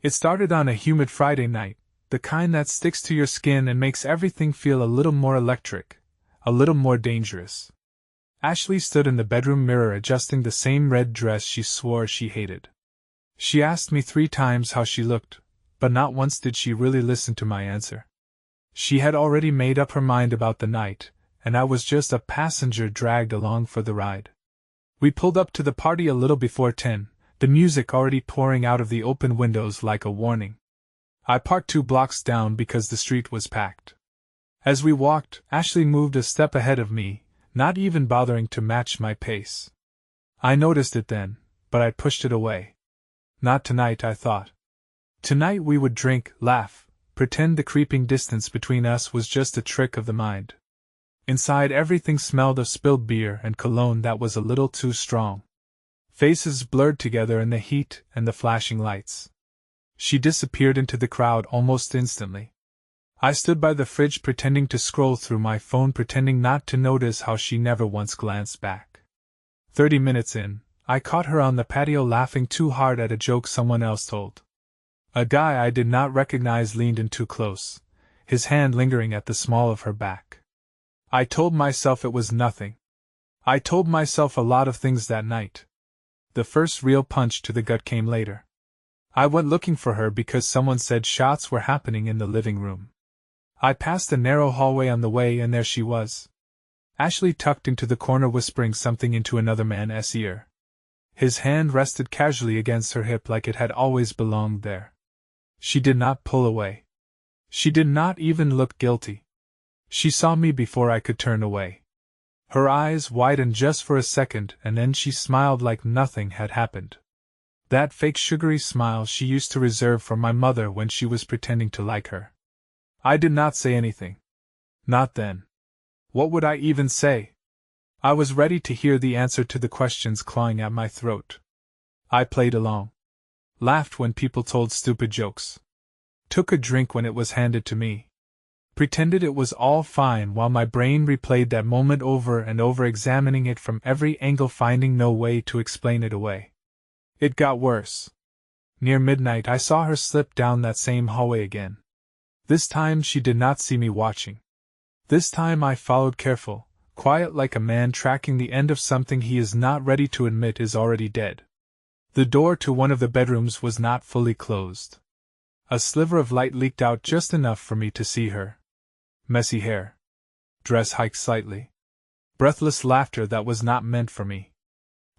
It started on a humid Friday night, the kind that sticks to your skin and makes everything feel a little more electric, a little more dangerous. Ashley stood in the bedroom mirror adjusting the same red dress she swore she hated. She asked me 3 times how she looked, but not once did she really listen to my answer. She had already made up her mind about the night, and I was just a passenger dragged along for the ride. We pulled up to the party a little before 10, the music already pouring out of the open windows like a warning. I parked 2 blocks down because the street was packed. As we walked, Ashley moved a step ahead of me, not even bothering to match my pace. I noticed it then, but I pushed it away. Not tonight, I thought. Tonight we would drink, laugh, pretend the creeping distance between us was just a trick of the mind. Inside, everything smelled of spilled beer and cologne that was a little too strong. Faces blurred together in the heat and the flashing lights. She disappeared into the crowd almost instantly. I stood by the fridge pretending to scroll through my phone, pretending not to notice how she never once glanced back. 30 minutes in, I caught her on the patio laughing too hard at a joke someone else told. A guy I did not recognize leaned in too close, his hand lingering at the small of her back. I told myself it was nothing. I told myself a lot of things that night. The first real punch to the gut came later. I went looking for her because someone said shots were happening in the living room. I passed a narrow hallway on the way, and there she was. Ashley tucked into the corner whispering something into another man's ear. His hand rested casually against her hip like it had always belonged there. She did not pull away. She did not even look guilty. She saw me before I could turn away. Her eyes widened just for a second, and then she smiled like nothing had happened. That fake sugary smile she used to reserve for my mother when she was pretending to like her. I did not say anything. Not then. What would I even say? I was ready to hear the answer to the questions clawing at my throat. I played along. Laughed when people told stupid jokes. Took a drink when it was handed to me. Pretended it was all fine while my brain replayed that moment over and over, examining it from every angle, finding no way to explain it away. It got worse. Near midnight I saw her slip down that same hallway again. This time she did not see me watching. This time I followed, careful, quiet, like a man tracking the end of something he is not ready to admit is already dead. The door to one of the bedrooms was not fully closed. A sliver of light leaked out just enough for me to see her. Messy hair. Dress hiked slightly. Breathless laughter that was not meant for me.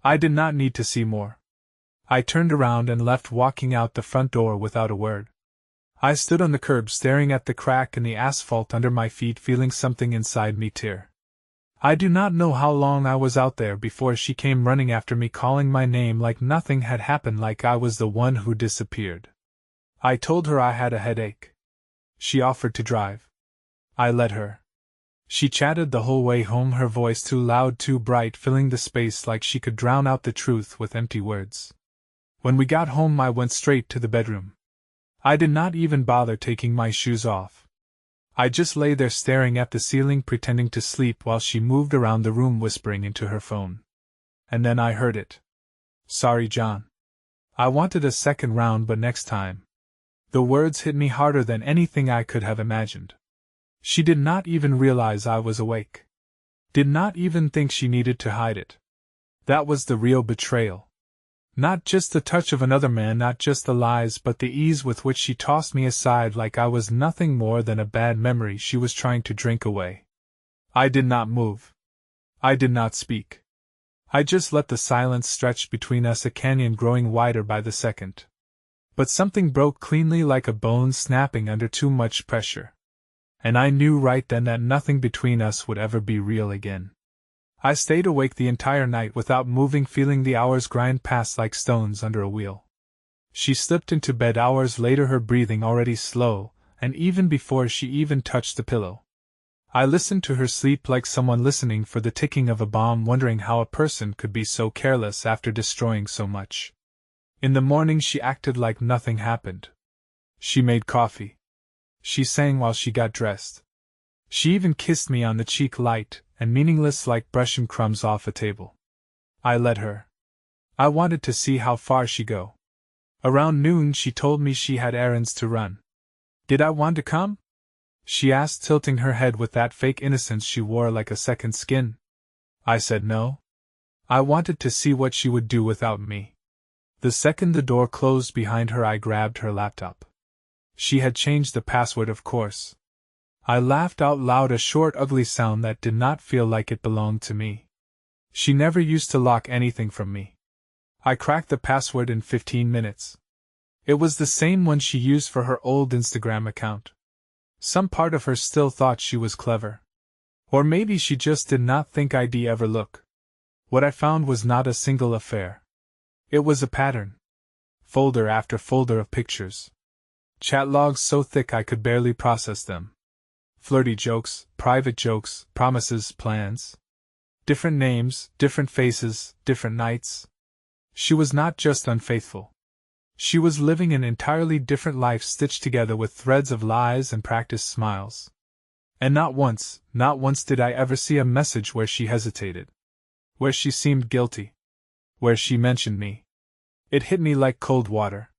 I did not need to see more. I turned around and left, walking out the front door without a word. I stood on the curb staring at the crack in the asphalt under my feet, feeling something inside me tear. I do not know how long I was out there before she came running after me, calling my name like nothing had happened, like I was the one who disappeared. I told her I had a headache. She offered to drive. I let her. She chatted the whole way home, her voice too loud, too bright, filling the space like she could drown out the truth with empty words. When we got home, I went straight to the bedroom. I did not even bother taking my shoes off. I just lay there staring at the ceiling, pretending to sleep while she moved around the room whispering into her phone. And then I heard it. Sorry, John. I wanted a second round, but next time. The words hit me harder than anything I could have imagined. She did not even realize I was awake. Did not even think she needed to hide it. That was the real betrayal. Not just the touch of another man, not just the lies, but the ease with which she tossed me aside like I was nothing more than a bad memory she was trying to drink away. I did not move. I did not speak. I just let the silence stretch between us, a canyon growing wider by the second. But something broke cleanly, like a bone snapping under too much pressure. And I knew right then that nothing between us would ever be real again. I stayed awake the entire night without moving, feeling the hours grind past like stones under a wheel. She slipped into bed hours later, her breathing already slow, and even before she even touched the pillow. I listened to her sleep like someone listening for the ticking of a bomb, wondering how a person could be so careless after destroying so much. In the morning she acted like nothing happened. She made coffee. She sang while she got dressed. She even kissed me on the cheek, light and meaningless like brushing crumbs off a table. I let her. I wanted to see how far she'd go. Around noon she told me she had errands to run. Did I want to come? She asked, tilting her head with that fake innocence she wore like a second skin. I said no. I wanted to see what she would do without me. The second the door closed behind her, I grabbed her laptop. She had changed the password, of course. I laughed out loud, a short, ugly sound that did not feel like it belonged to me. She never used to lock anything from me. I cracked the password in 15 minutes. It was the same one she used for her old Instagram account. Some part of her still thought she was clever. Or maybe she just did not think I'd ever look. What I found was not a single affair. It was a pattern. Folder after folder of pictures. Chat logs so thick I could barely process them. Flirty jokes, private jokes, promises, plans. Different names, different faces, different nights. She was not just unfaithful. She was living an entirely different life stitched together with threads of lies and practiced smiles. And not once did I ever see a message where she hesitated. Where she seemed guilty. Where she mentioned me. It hit me like cold water.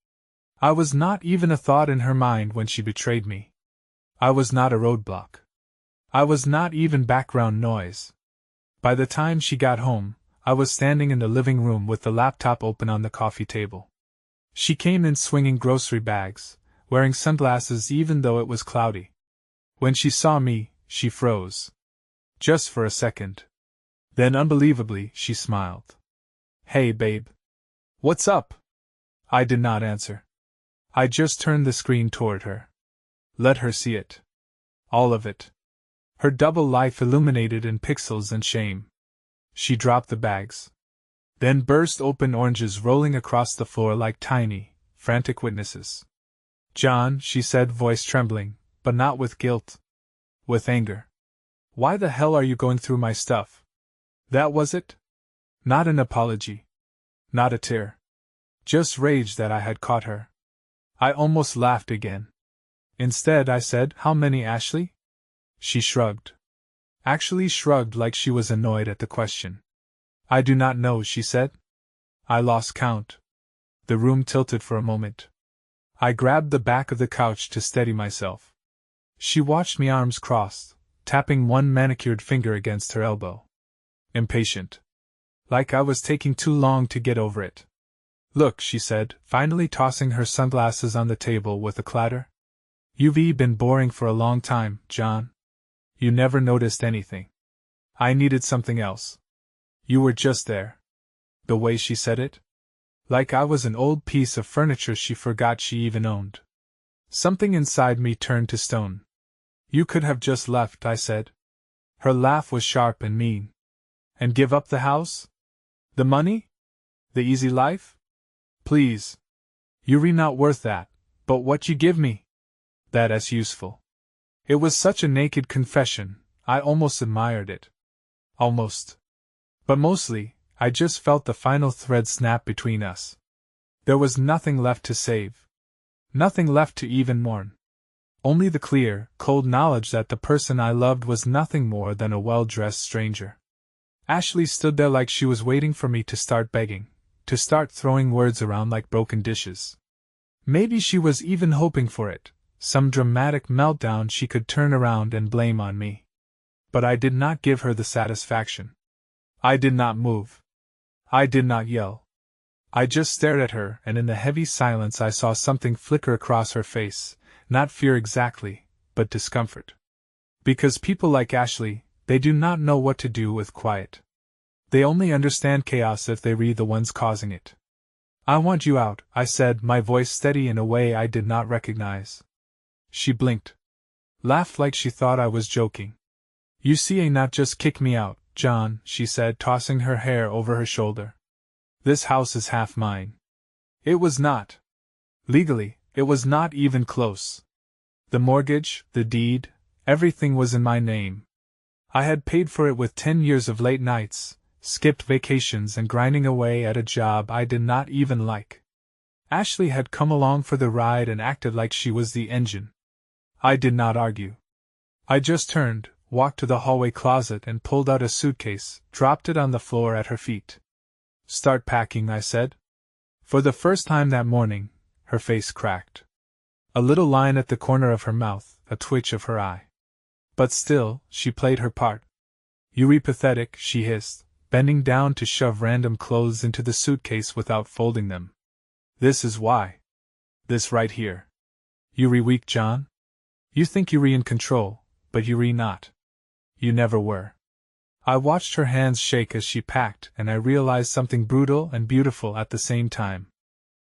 I was not even a thought in her mind when she betrayed me. I was not a roadblock. I was not even background noise. By the time she got home, I was standing in the living room with the laptop open on the coffee table. She came in swinging grocery bags, wearing sunglasses even though it was cloudy. When she saw me, she froze. Just for a second. Then unbelievably, she smiled. Hey babe. What's up? I did not answer. I just turned the screen toward her. Let her see it. All of it. Her double life illuminated in pixels and shame. She dropped the bags. Then burst open, oranges rolling across the floor like tiny, frantic witnesses. John, she said, voice trembling, but not with guilt. With anger. Why the hell are you going through my stuff? That was it? Not an apology. Not a tear. Just rage that I had caught her. I almost laughed again. Instead, I said, How many, Ashley? She shrugged. Actually shrugged like she was annoyed at the question. I do not know, she said. I lost count. The room tilted for a moment. I grabbed the back of the couch to steady myself. She watched me, arms crossed, tapping one manicured finger against her elbow. Impatient. Like I was taking too long to get over it. Look, she said, finally tossing her sunglasses on the table with a clatter. You've been boring for a long time, John. You never noticed anything. I needed something else. You were just there. The way she said it? Like I was an old piece of furniture she forgot she even owned. Something inside me turned to stone. You could have just left, I said. Her laugh was sharp and mean. And give up the house? The money? The easy life? Please. You're not worth that, but what you give me? That's useful. It was such a naked confession, I almost admired it. Almost. But mostly, I just felt the final thread snap between us. There was nothing left to save. Nothing left to even mourn. Only the clear, cold knowledge that the person I loved was nothing more than a well-dressed stranger. Ashley stood there like she was waiting for me to start begging, to start throwing words around like broken dishes. Maybe she was even hoping for it, some dramatic meltdown she could turn around and blame on me. But I did not give her the satisfaction. I did not move. I did not yell. I just stared at her, and in the heavy silence I saw something flicker across her face, not fear exactly, but discomfort. Because people like Ashley, they do not know what to do with quiet. They only understand chaos if they read the ones causing it. I want you out, I said, my voice steady in a way I did not recognize. She blinked. Laughed like she thought I was joking. You see, not just kick me out, John, she said, tossing her hair over her shoulder. This house is half mine. It was not. Legally, it was not even close. The mortgage, the deed, everything was in my name. I had paid for it with 10 years of late nights, skipped vacations, and grinding away at a job I did not even like. Ashley had come along for the ride and acted like she was the engine. I did not argue. I just turned, walked to the hallway closet and pulled out a suitcase, dropped it on the floor at her feet. Start packing, I said. For the first time that morning, her face cracked. A little line at the corner of her mouth, a twitch of her eye. But still, she played her part. "You pathetic," she hissed, bending down to shove random clothes into the suitcase without folding them. "This is why. This right here. You weak, John? You think you in control, but you not. You never were." I watched her hands shake as she packed, and I realized something brutal and beautiful at the same time.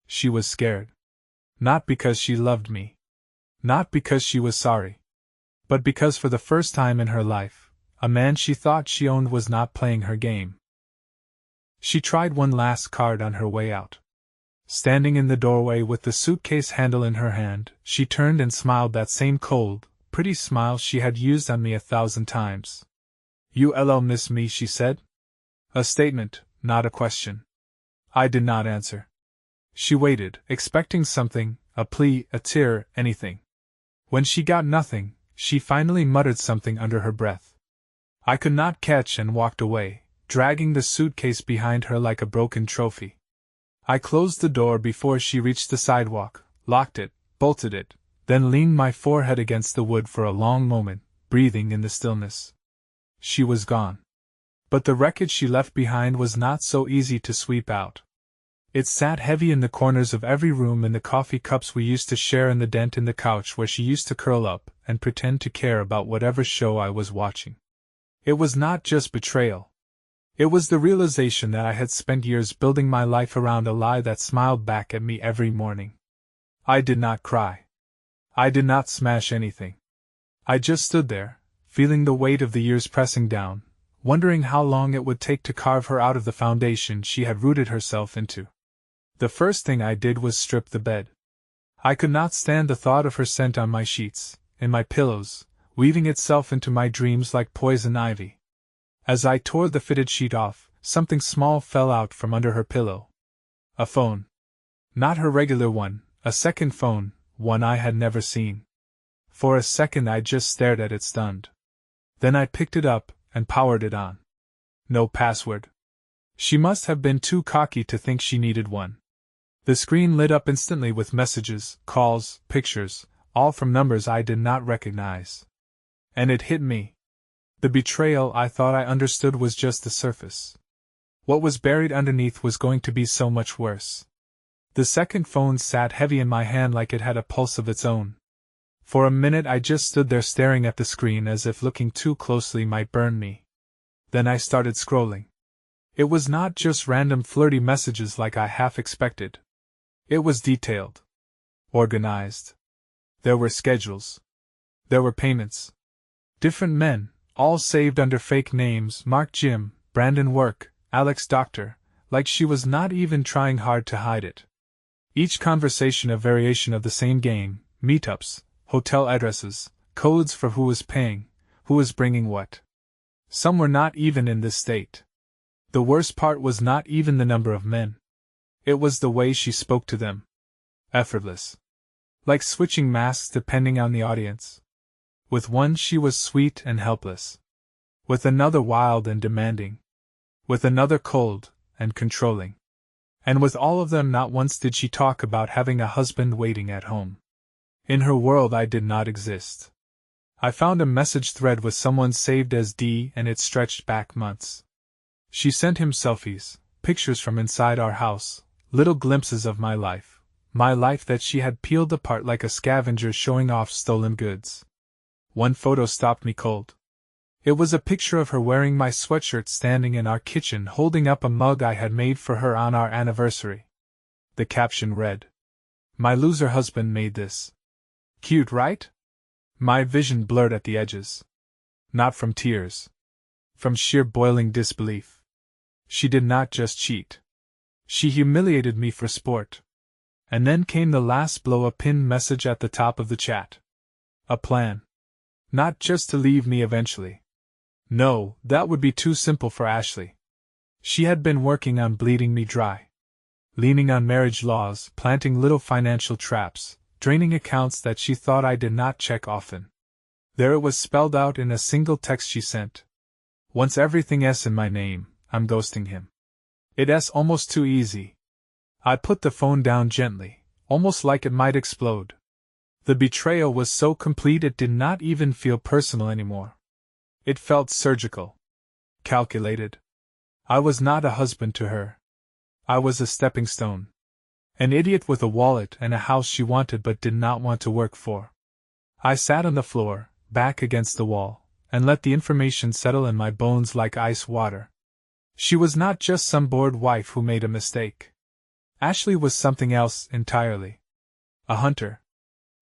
She was scared. Not because she loved me. Not because she was sorry. But because for the first time in her life, a man she thought she owned was not playing her game. She tried one last card on her way out. Standing in the doorway with the suitcase handle in her hand, she turned and smiled that same cold, pretty smile she had used on me 1,000 times. "You'll miss me," she said. A statement, not a question. I did not answer. She waited, expecting something, a plea, a tear, anything. When she got nothing, she finally muttered something under her breath. I could not catch and walked away, dragging the suitcase behind her like a broken trophy. I closed the door before she reached the sidewalk, locked it, bolted it, then leaned my forehead against the wood for a long moment, breathing in the stillness. She was gone. But the wreckage she left behind was not so easy to sweep out. It sat heavy in the corners of every room, in the coffee cups we used to share, and the dent in the couch where she used to curl up and pretend to care about whatever show I was watching. It was not just betrayal. It was the realization that I had spent years building my life around a lie that smiled back at me every morning. I did not cry. I did not smash anything. I just stood there, feeling the weight of the years pressing down, wondering how long it would take to carve her out of the foundation she had rooted herself into. The first thing I did was strip the bed. I could not stand the thought of her scent on my sheets, in my pillows, weaving itself into my dreams like poison ivy. As I tore the fitted sheet off, something small fell out from under her pillow. A phone. Not her regular one, a second phone, one I had never seen. For a second I just stared at it stunned. Then I picked it up and powered it on. No password. She must have been too cocky to think she needed one. The screen lit up instantly with messages, calls, pictures, all from numbers I did not recognize. And it hit me. The betrayal I thought I understood was just the surface. What was buried underneath was going to be so much worse. The second phone sat heavy in my hand like it had a pulse of its own. For a minute I just stood there staring at the screen as if looking too closely might burn me. Then I started scrolling. It was not just random flirty messages like I half expected. It was detailed. Organized. There were schedules. There were payments. Different men, all saved under fake names: Mark Jim, Brandon Work, Alex Doctor, like she was not even trying hard to hide it. Each conversation a variation of the same game: meetups, hotel addresses, codes for who was paying, who was bringing what. Some were not even in this state. The worst part was not even the number of men. It was the way she spoke to them. Effortless. Like switching masks depending on the audience. With one she was sweet and helpless. With another wild and demanding. With another cold and controlling. And with all of them not once did she talk about having a husband waiting at home. In her world I did not exist. I found a message thread with someone saved as D, and it stretched back months. She sent him selfies, pictures from inside our house, little glimpses of my life that she had peeled apart like a scavenger showing off stolen goods. One photo stopped me cold. It was a picture of her wearing my sweatshirt standing in our kitchen holding up a mug I had made for her on our anniversary. The caption read, "My loser husband made this." Cute, right? My vision blurred at the edges. Not from tears. From sheer boiling disbelief. She did not just cheat. She humiliated me for sport. And then came the last blow, a pinned message at the top of the chat. A plan. Not just to leave me eventually. No, that would be too simple for Ashley. She had been working on bleeding me dry. Leaning on marriage laws, planting little financial traps, draining accounts that she thought I did not check often. There it was spelled out in a single text she sent. Once everything S in my name, I'm ghosting him. It's almost too easy. I put the phone down gently, almost like it might explode. The betrayal was so complete it did not even feel personal anymore. It felt surgical. Calculated. I was not a husband to her. I was a stepping stone. An idiot with a wallet and a house she wanted but did not want to work for. I sat on the floor, back against the wall, and let the information settle in my bones like ice water. She was not just some bored wife who made a mistake. Ashley was something else entirely. A hunter.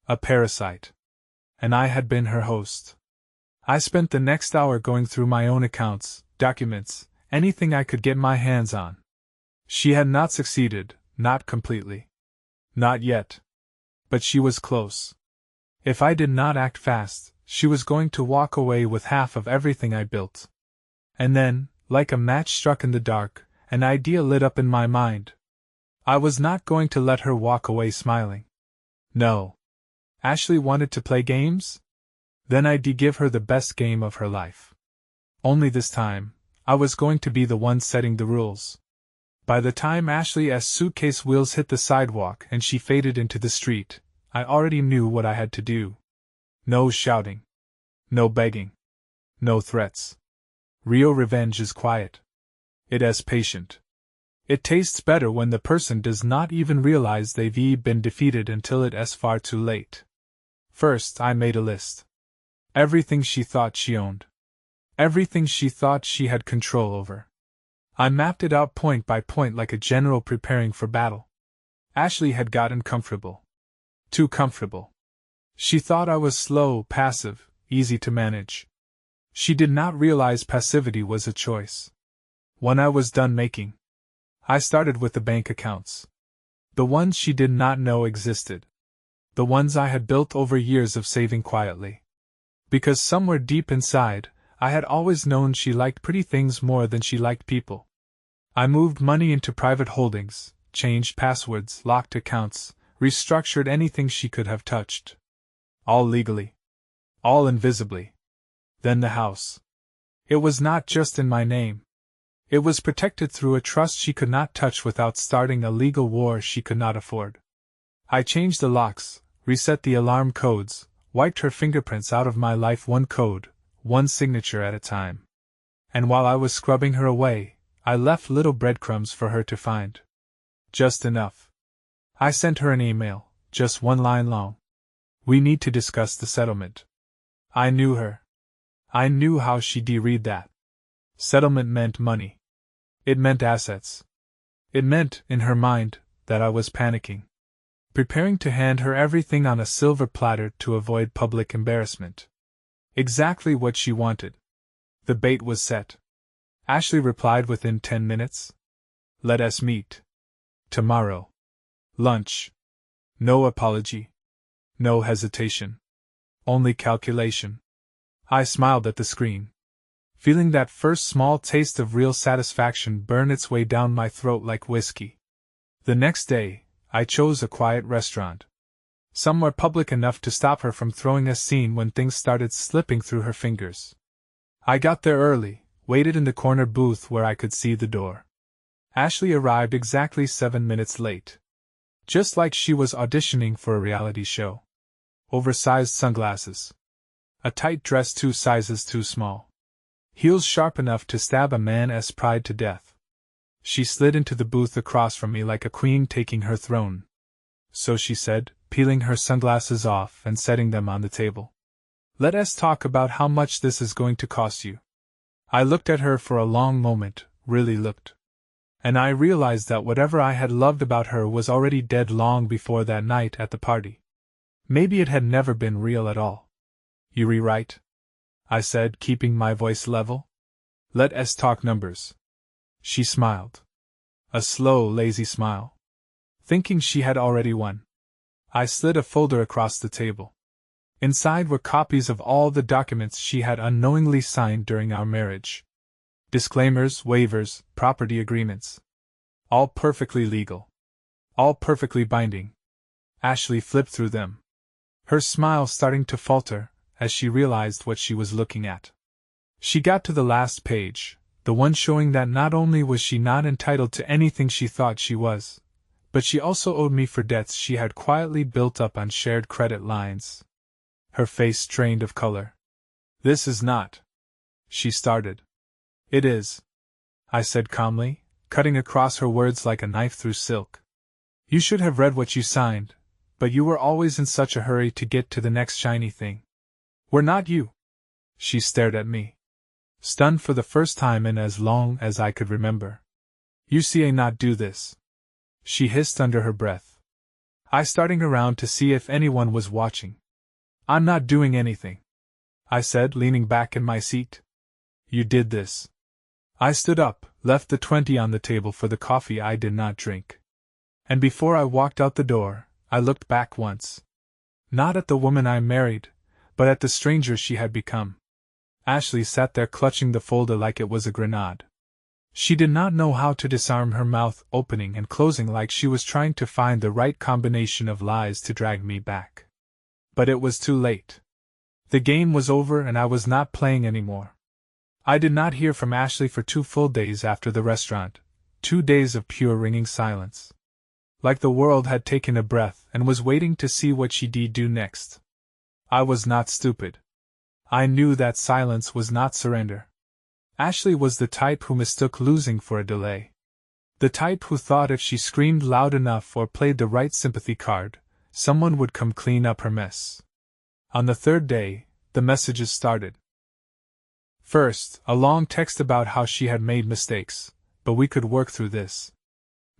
A parasite. And I had been her host. I spent the next hour going through my own accounts, documents, anything I could get my hands on. She had not succeeded, not completely. Not yet. But she was close. If I did not act fast, she was going to walk away with half of everything I built. And then, like a match struck in the dark, an idea lit up in my mind. I was not going to let her walk away smiling. No. Ashley wanted to play games? Then I'd give her the best game of her life. Only this time, I was going to be the one setting the rules. By the time Ashley's suitcase wheels hit the sidewalk and she faded into the street, I already knew what I had to do. No shouting. No begging. No threats. Real revenge is quiet. It is patient. It tastes better when the person does not even realize they've been defeated until it is far too late. First, I made a list. Everything she thought she owned. Everything she thought she had control over. I mapped it out point by point like a general preparing for battle. Ashley had gotten comfortable. Too comfortable. She thought I was slow, passive, easy to manage. She did not realize passivity was a choice. When I was done making, I started with the bank accounts. The ones she did not know existed. The ones I had built over years of saving quietly. Because somewhere deep inside, I had always known she liked pretty things more than she liked people. I moved money into private holdings, changed passwords, locked accounts, restructured anything she could have touched. All legally. All invisibly. Then the house. It was not just in my name. It was protected through a trust she could not touch without starting a legal war she could not afford. I changed the locks, reset the alarm codes, wiped her fingerprints out of my life one code, one signature at a time. And while I was scrubbing her away, I left little breadcrumbs for her to find. Just enough. I sent her an email, just one line long. We need to discuss the settlement. I knew her. I knew how she'd read that. Settlement meant money. It meant assets. It meant, in her mind, that I was panicking. Preparing to hand her everything on a silver platter to avoid public embarrassment. Exactly what she wanted. The bait was set. Ashley replied within 10 minutes. Let us meet. Tomorrow. Lunch. No apology. No hesitation. Only calculation. I smiled at the screen, feeling that first small taste of real satisfaction burn its way down my throat like whiskey. The next day, I chose a quiet restaurant. Somewhere public enough to stop her from throwing a scene when things started slipping through her fingers. I got there early, waited in the corner booth where I could see the door. Ashley arrived exactly 7 minutes late. Just like she was auditioning for a reality show. Oversized sunglasses. A tight dress 2 sizes too small. Heels sharp enough to stab a man's pride to death. She slid into the booth across from me like a queen taking her throne. So she said, peeling her sunglasses off and setting them on the table. Let us talk about how much this is going to cost you. I looked at her for a long moment, really looked. And I realized that whatever I had loved about her was already dead long before that night at the party. Maybe it had never been real at all. You rewrite? I said, keeping my voice level. Let us talk numbers. She smiled. A slow, lazy smile. Thinking she had already won. I slid a folder across the table. Inside were copies of all the documents she had unknowingly signed during our marriage. Disclaimers, waivers, property agreements. All perfectly legal. All perfectly binding. Ashley flipped through them. Her smile starting to falter, as she realized what she was looking at. She got to the last page, the one showing that not only was she not entitled to anything she thought she was, but she also owed me for debts she had quietly built up on shared credit lines. Her face strained of color. "This is not..." she started. "It is," I said calmly, cutting across her words like a knife through silk. "You should have read what you signed, but you were always in such a hurry to get to the next shiny thing." "Were not you?" She stared at me, stunned for the first time in as long as I could remember. "You see I not do this," she hissed under her breath. I starting around to see if anyone was watching. "I'm not doing anything," I said, leaning back in my seat. "You did this." I stood up, left the 20 on the table for the coffee I did not drink. And before I walked out the door, I looked back once. Not at the woman I married, but at the stranger she had become. Ashley sat there clutching the folder like it was a grenade. She did not know how to disarm her mouth, opening and closing like she was trying to find the right combination of lies to drag me back. But it was too late. The game was over and I was not playing anymore. I did not hear from Ashley for 2 full days after the restaurant, 2 days of pure ringing silence. Like the world had taken a breath and was waiting to see what she'd do next. I was not stupid. I knew that silence was not surrender. Ashley was the type who mistook losing for a delay. The type who thought if she screamed loud enough or played the right sympathy card, someone would come clean up her mess. On the 3rd day, the messages started. First, a long text about how she had made mistakes, but we could work through this.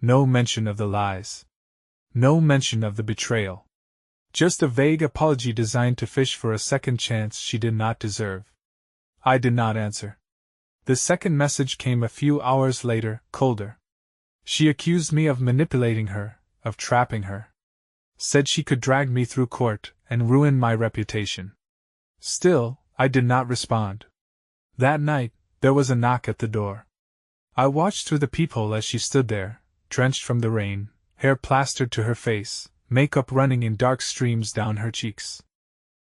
No mention of the lies. No mention of the betrayal. Just a vague apology designed to fish for a second chance she did not deserve. I did not answer. The second message came a few hours later, colder. She accused me of manipulating her, of trapping her. Said she could drag me through court and ruin my reputation. Still, I did not respond. That night, there was a knock at the door. I watched through the peephole as she stood there, drenched from the rain, hair plastered to her face, makeup running in dark streams down her cheeks.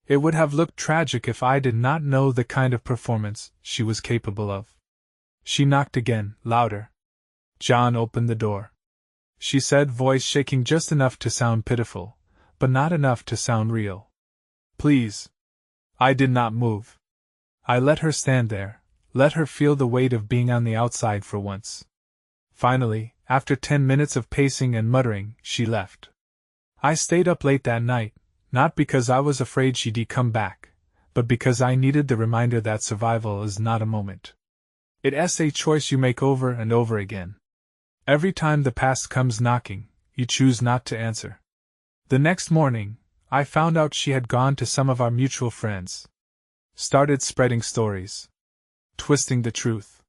It would have looked tragic if I did not know the kind of performance she was capable of. She knocked again, louder. John opened the door. She said, voice shaking just enough to sound pitiful, but not enough to sound real. "Please." I did not move. I let her stand there, let her feel the weight of being on the outside for once. Finally, after 10 minutes of pacing and muttering, she left. I stayed up late that night, not because I was afraid she'd come back, but because I needed the reminder that survival is not a moment. It's a choice you make over and over again. Every time the past comes knocking, you choose not to answer. The next morning, I found out she had gone to some of our mutual friends. Started spreading stories. Twisting the truth.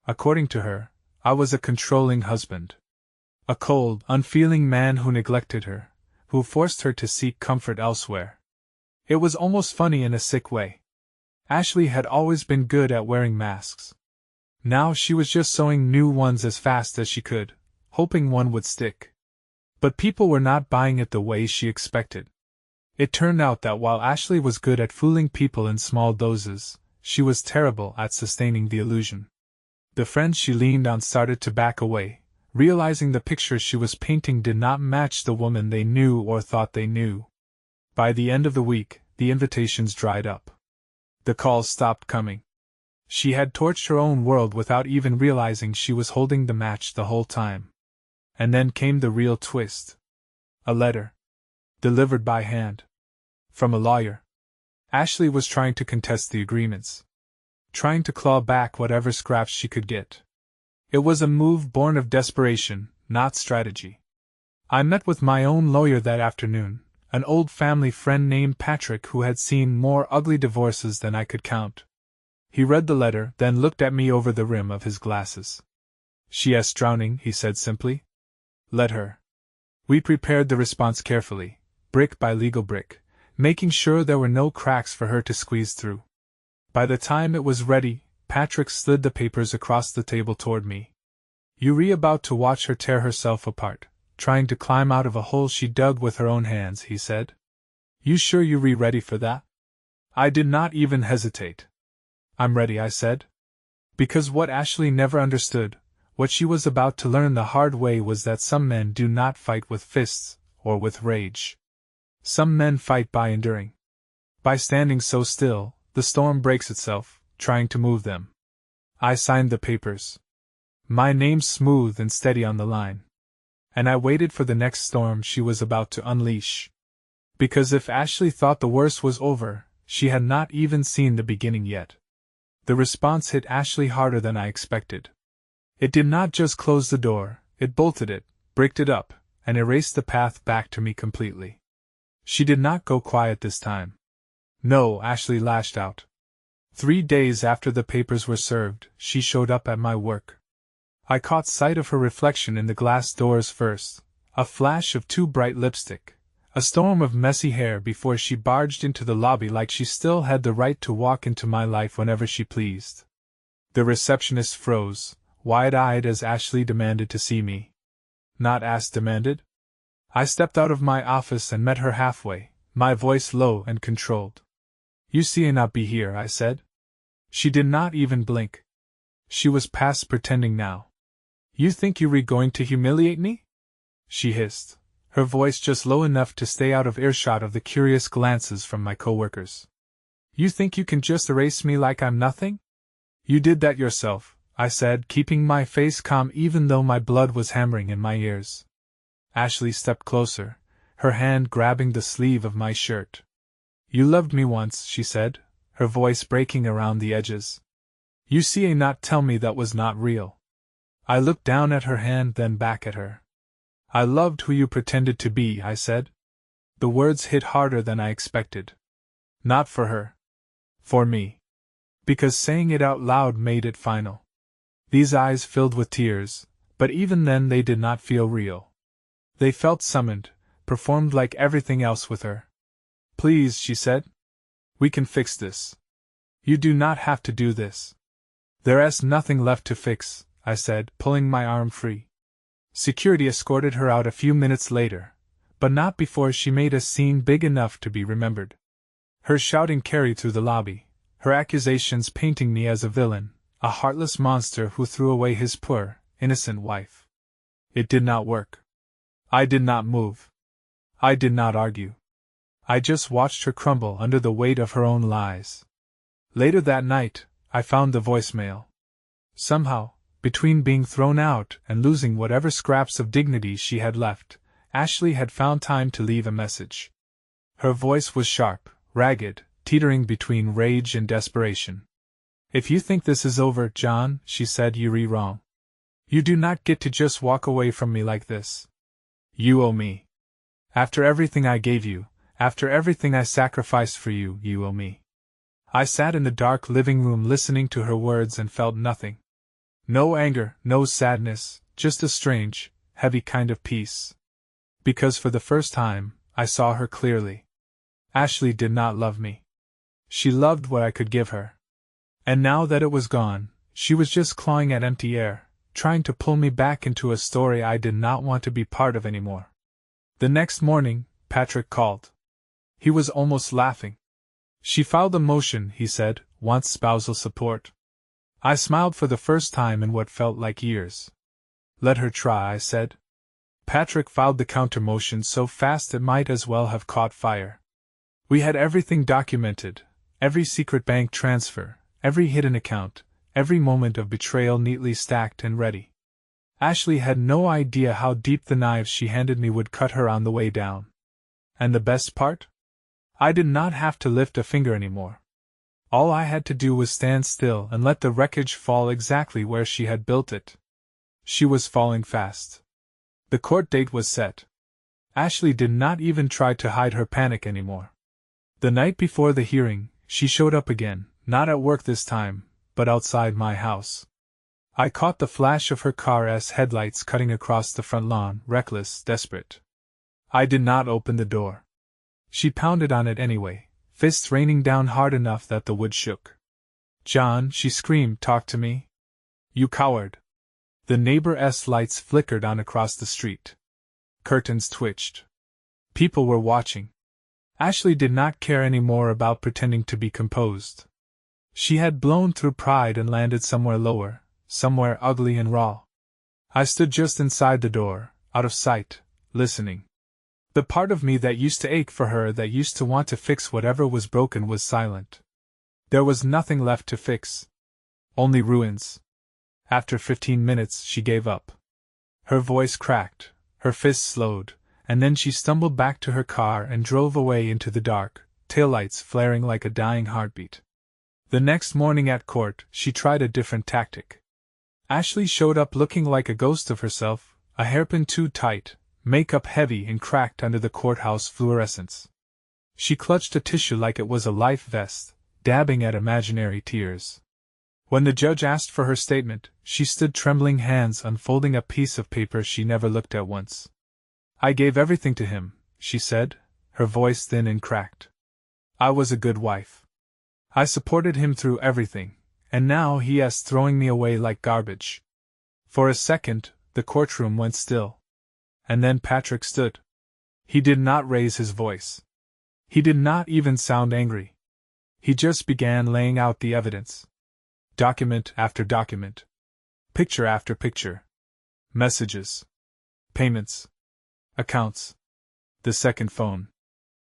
According to her, I was a controlling husband. A cold, unfeeling man who neglected her, who forced her to seek comfort elsewhere. It was almost funny in a sick way. Ashley had always been good at wearing masks. Now she was just sewing new ones as fast as she could, hoping one would stick. But people were not buying it the way she expected. It turned out that while Ashley was good at fooling people in small doses, she was terrible at sustaining the illusion. The friends she leaned on started to back away, realizing the picture she was painting did not match the woman they knew or thought they knew. By the end of the week, the invitations dried up. The calls stopped coming. She had torched her own world without even realizing she was holding the match the whole time. And then came the real twist. A letter. Delivered by hand. From a lawyer. Ashley was trying to contest the agreements. Trying to claw back whatever scraps she could get. It was a move born of desperation, not strategy. I met with my own lawyer that afternoon, an old family friend named Patrick who had seen more ugly divorces than I could count. He read the letter, then looked at me over the rim of his glasses. "She's drowning," he said simply. "Let her." We prepared the response carefully, brick by legal brick, making sure there were no cracks for her to squeeze through. By the time it was ready, Patrick slid the papers across the table toward me. "You're about to watch her tear herself apart, trying to climb out of a hole she dug with her own hands," he said. "You sure you're ready for that?" I did not even hesitate. "I'm ready," I said. Because what Ashley never understood What she was about to learn the hard way was that some men do not fight with fists, or with rage. Some men fight by enduring. By standing so still, the storm breaks itself, trying to move them. I signed the papers. My name smooth and steady on the line. And I waited for the next storm she was about to unleash. Because if Ashley thought the worst was over, she had not even seen the beginning yet. The response hit Ashley harder than I expected. It did not just close the door, it bolted it, bricked it up, and erased the path back to me completely. She did not go quiet this time. No, Ashley lashed out. 3 days after the papers were served, she showed up at my work. I caught sight of her reflection in the glass doors first, a flash of too bright lipstick, a storm of messy hair before she barged into the lobby like she still had the right to walk into my life whenever she pleased. The receptionist froze, wide-eyed as Ashley demanded to see me. Not asked, demanded? I stepped out of my office and met her halfway, my voice low and controlled. You see I not be here, I said. She did not even blink. She was past pretending now. You think you're going to humiliate me? She hissed, her voice just low enough to stay out of earshot of the curious glances from my coworkers. You think you can just erase me like I'm nothing? You did that yourself, I said, keeping my face calm even though my blood was hammering in my ears. Ashley stepped closer, her hand grabbing the sleeve of my shirt. You loved me once, she said, her voice breaking around the edges. You see not tell me that was not real. I looked down at her hand, then back at her. I loved who you pretended to be, I said. The words hit harder than I expected. Not for her. For me. Because saying it out loud made it final. These eyes filled with tears, but even then they did not feel real. They felt summoned, performed like everything else with her. Please, she said. We can fix this. You do not have to do this. There's nothing left to fix, I said, pulling my arm free. Security escorted her out a few minutes later, but not before she made a scene big enough to be remembered. Her shouting carried through the lobby, her accusations painting me as a villain, a heartless monster who threw away his poor, innocent wife. It did not work. I did not move. I did not argue. I just watched her crumble under the weight of her own lies. Later that night, I found the voicemail. Somehow, between being thrown out and losing whatever scraps of dignity she had left, Ashley had found time to leave a message. Her voice was sharp, ragged, teetering between rage and desperation. If you think this is over, John, she said, you're wrong. You do not get to just walk away from me like this. You owe me. After everything I gave you, after everything I sacrificed for you, you owe me. I sat in the dark living room listening to her words and felt nothing. No anger, no sadness, just a strange, heavy kind of peace. Because for the first time, I saw her clearly. Ashley did not love me. She loved what I could give her. And now that it was gone, she was just clawing at empty air, trying to pull me back into a story I did not want to be part of anymore. The next morning, Patrick called. He was almost laughing. She filed a motion, he said, wants spousal support. I smiled for the first time in what felt like years. Let her try, I said. Patrick filed the counter motion so fast it might as well have caught fire. We had everything documented, every secret bank transfer, every hidden account, every moment of betrayal neatly stacked and ready. Ashley had no idea how deep the knives she handed me would cut her on the way down. And the best part? I did not have to lift a finger anymore. All I had to do was stand still and let the wreckage fall exactly where she had built it. She was falling fast. The court date was set. Ashley did not even try to hide her panic anymore. The night before the hearing, she showed up again, not at work this time, but outside my house. I caught the flash of her car's headlights cutting across the front lawn, reckless, desperate. I did not open the door. She pounded on it anyway, fists raining down hard enough that the wood shook. John, she screamed, talk to me. You coward. The neighbor's lights flickered on across the street. Curtains twitched. People were watching. Ashley did not care any more about pretending to be composed. She had blown through pride and landed somewhere lower, somewhere ugly and raw. I stood just inside the door, out of sight, listening. The part of me that used to ache for her, that used to want to fix whatever was broken, was silent. There was nothing left to fix. Only ruins. After 15 minutes, she gave up. Her voice cracked, her fists slowed, and then she stumbled back to her car and drove away into the dark, taillights flaring like a dying heartbeat. The next morning at court, she tried a different tactic. Ashley showed up looking like a ghost of herself, a hairpin too tight, makeup heavy and cracked under the courthouse fluorescence. She clutched a tissue like it was a life vest, dabbing at imaginary tears. When the judge asked for her statement, she stood trembling hands unfolding a piece of paper she never looked at once. "I gave everything to him," she said, her voice thin and cracked. "I was a good wife. I supported him through everything, and now he is throwing me away like garbage." For a second, the courtroom went still. And then Patrick stood. He did not raise his voice. He did not even sound angry. He just began laying out the evidence. Document after document. Picture after picture. Messages. Payments. Accounts. The second phone.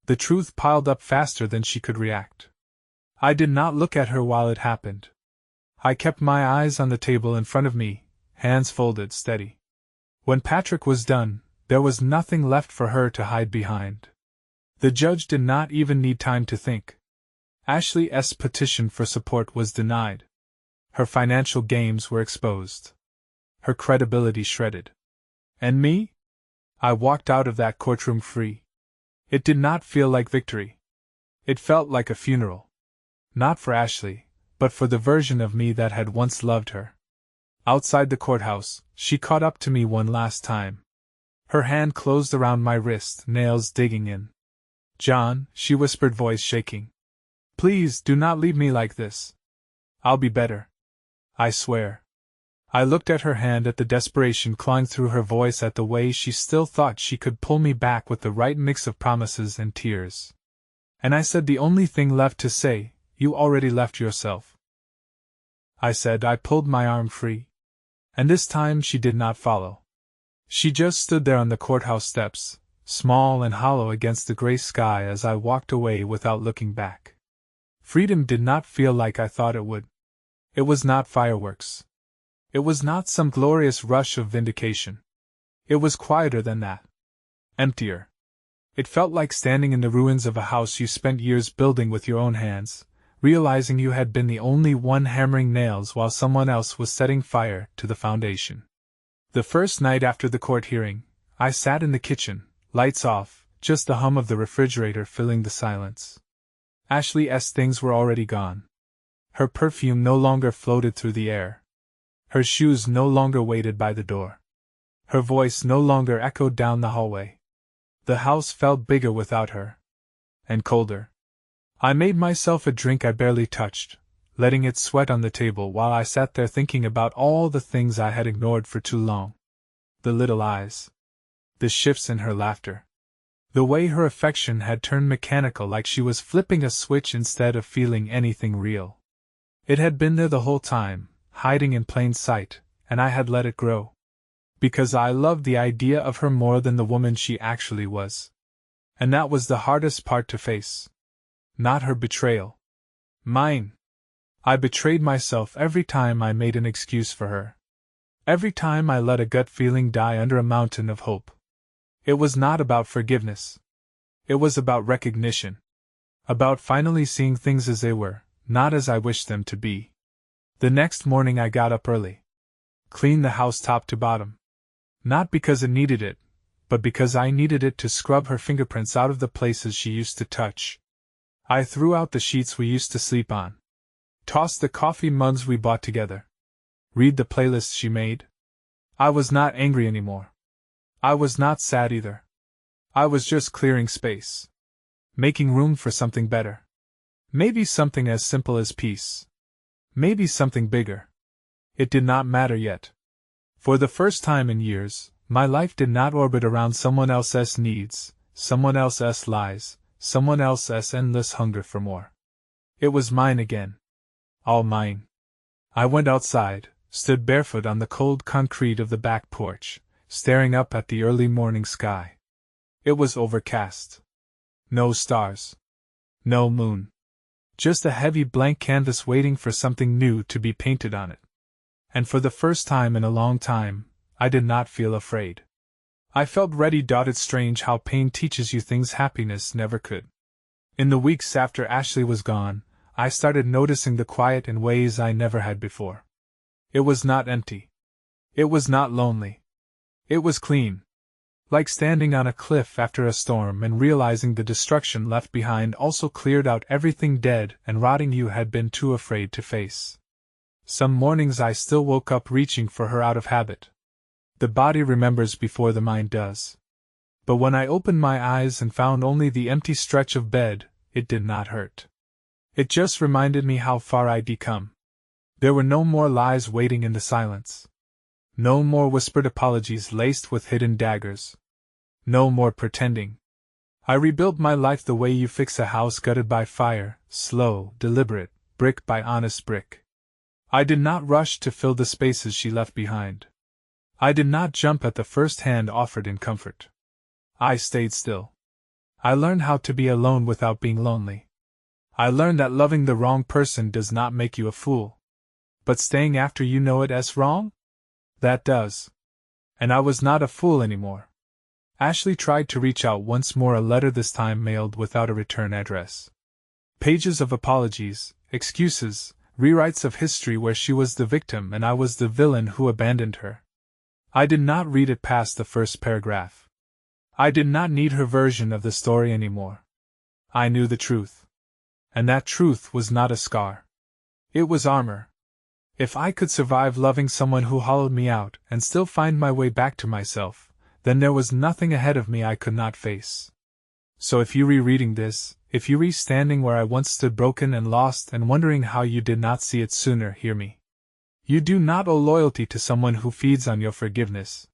The truth piled up faster than she could react. I did not look at her while it happened. I kept my eyes on the table in front of me, hands folded steady. When Patrick was done, there was nothing left for her to hide behind. The judge did not even need time to think. Ashley's petition for support was denied. Her financial games were exposed. Her credibility shredded. And me? I walked out of that courtroom free. It did not feel like victory. It felt like a funeral. Not for Ashley, but for the version of me that had once loved her. Outside the courthouse, she caught up to me one last time. Her hand closed around my wrist, nails digging in. "John," she whispered, voice shaking. "Please do not leave me like this. I'll be better. I swear." I looked at her hand, at the desperation clawing through her voice, at the way she still thought she could pull me back with the right mix of promises and tears. And I said the only thing left to say: "You already left yourself." I said. I pulled my arm free. And this time she did not follow. She just stood there on the courthouse steps, small and hollow against the gray sky, as I walked away without looking back. Freedom did not feel like I thought it would. It was not fireworks. It was not some glorious rush of vindication. It was quieter than that. Emptier. It felt like standing in the ruins of a house you spent years building with your own hands, realizing you had been the only one hammering nails while someone else was setting fire to the foundation. The first night after the court hearing, I sat in the kitchen, lights off, just the hum of the refrigerator filling the silence. Ashley's things were already gone. Her perfume no longer floated through the air. Her shoes no longer waited by the door. Her voice no longer echoed down the hallway. The house felt bigger without her. And colder. I made myself a drink I barely touched, letting it sweat on the table while I sat there thinking about all the things I had ignored for too long. The little eyes. The shifts in her laughter. The way her affection had turned mechanical, like she was flipping a switch instead of feeling anything real. It had been there the whole time, hiding in plain sight, and I had let it grow. Because I loved the idea of her more than the woman she actually was. And that was the hardest part to face. Not her betrayal. Mine. I betrayed myself every time I made an excuse for her. Every time I let a gut feeling die under a mountain of hope. It was not about forgiveness. It was about recognition. About finally seeing things as they were, not as I wished them to be. The next morning I got up early. Cleaned the house top to bottom. Not because it needed it, but because I needed it to scrub her fingerprints out of the places she used to touch. I threw out the sheets we used to sleep on. Tossed the coffee mugs we bought together. Read the playlists she made. I was not angry anymore. I was not sad either. I was just clearing space. Making room for something better. Maybe something as simple as peace. Maybe something bigger. It did not matter yet. For the first time in years, my life did not orbit around someone else's needs, someone else's lies, someone else's endless hunger for more. It was mine again. All mine. I went outside, stood barefoot on the cold concrete of the back porch, staring up at the early morning sky. It was overcast. No stars. No moon. Just a heavy blank canvas waiting for something new to be painted on it. And for the first time in a long time, I did not feel afraid. I felt ready. It's strange how pain teaches you things happiness never could. In the weeks after Ashley was gone, I started noticing the quiet in ways I never had before. It was not empty. It was not lonely. It was clean. Like standing on a cliff after a storm and realizing the destruction left behind also cleared out everything dead and rotting you had been too afraid to face. Some mornings I still woke up reaching for her out of habit. The body remembers before the mind does. But when I opened my eyes and found only the empty stretch of bed, it did not hurt. It just reminded me how far I'd come. There were no more lies waiting in the silence. No more whispered apologies laced with hidden daggers. No more pretending. I rebuilt my life the way you fix a house gutted by fire, slow, deliberate, brick by honest brick. I did not rush to fill the spaces she left behind. I did not jump at the first hand offered in comfort. I stayed still. I learned how to be alone without being lonely. I learned that loving the wrong person does not make you a fool. But staying after you know it as wrong? That does. And I was not a fool anymore. Ashley tried to reach out once more, a letter this time mailed without a return address. Pages of apologies, excuses, rewrites of history where she was the victim and I was the villain who abandoned her. I did not read it past the first paragraph. I did not need her version of the story anymore. I knew the truth. And that truth was not a scar. It was armor. If I could survive loving someone who hollowed me out and still find my way back to myself, then there was nothing ahead of me I could not face. So if you rereading this, if you standing where I once stood broken and lost and wondering how you did not see it sooner, hear me. You do not owe loyalty to someone who feeds on your forgiveness.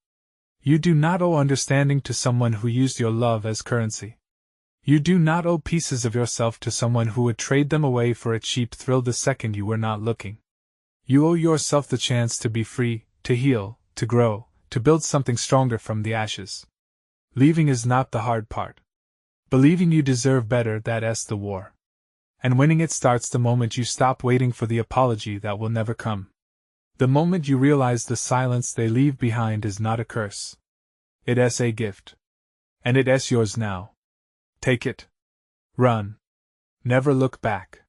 You do not owe understanding to someone who used your love as currency. You do not owe pieces of yourself to someone who would trade them away for a cheap thrill the second you were not looking. You owe yourself the chance to be free, to heal, to grow, to build something stronger from the ashes. Leaving is not the hard part. Believing you deserve better, that's the war. And winning it starts the moment you stop waiting for the apology that will never come. The moment you realize the silence they leave behind is not a curse. It's a gift. And it's yours now. Take it. Run. Never look back.